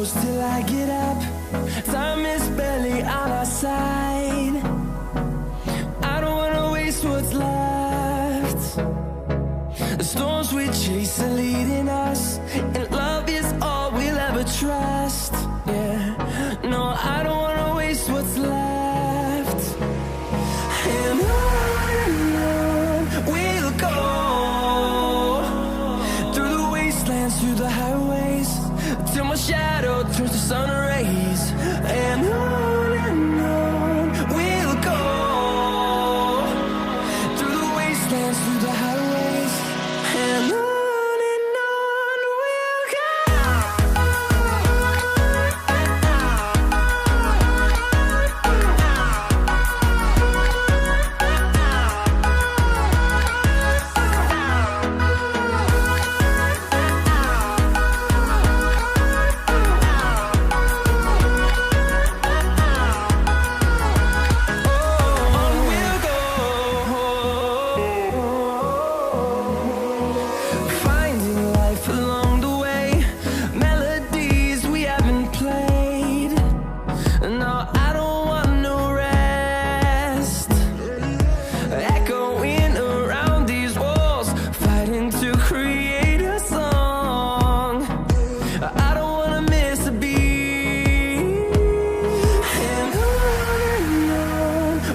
close till I get up. Time is barely on our side. I don't wanna waste what's left. The storms we chase are leading us, and love is all we'll ever trust. Yeah, no, I don't wanna waste what's left. And on we'll go, through the wastelands, through the highways, till my shadow turns to sun rays. And on we'll go, through the wastelands, through the highways, and on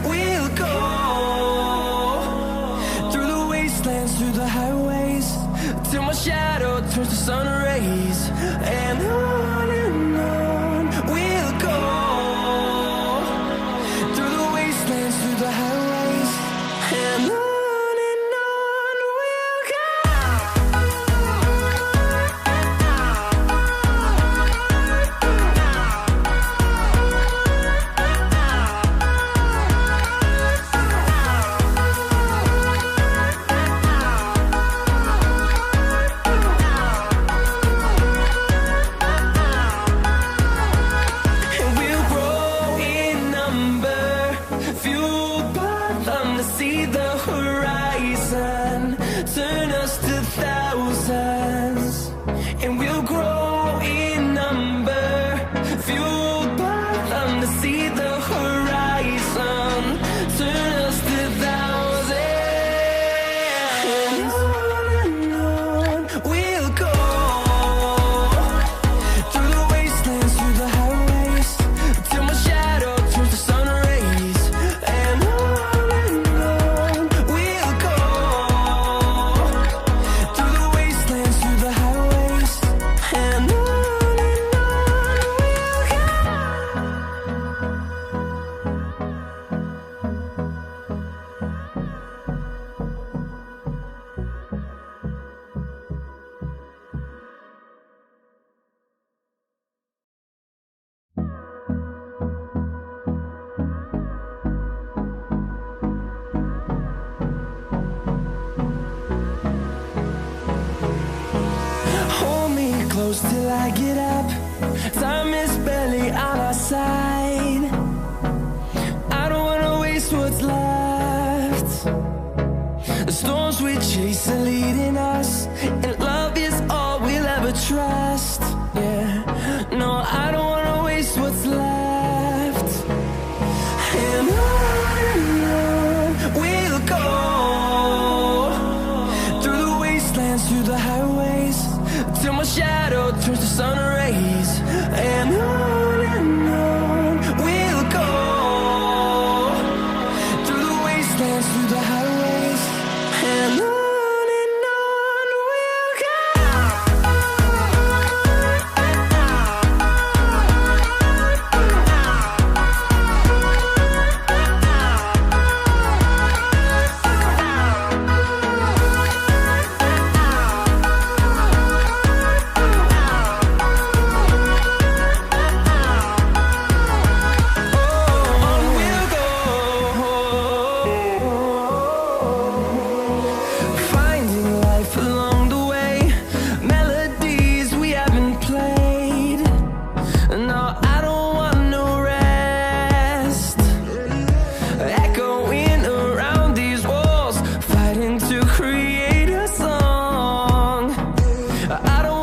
we'll go. Through the highways, till my shadow turns to sun rays. And on we'll go, through the wastelands, through the highways, and on we'll go. See the horizon, turn us to thousands, and we'll grow in number, fueled by them. To see the horizon, turn us to thousands, and on we'll go, through the wastelands, through the highways, till my shadow turns to sun rays. And close till I get up. Time is barely on our side. I don't wanna waste what's left. The storms we chase are leading us, and love is all we'll ever trust. Yeah, no, I don't wanna waste what's left. And on we'll go, through the wastelands, through the highways, till my shadow turns to sun rays. And on we'll go, through the wastelands, through the highways, and on we'll go. I don't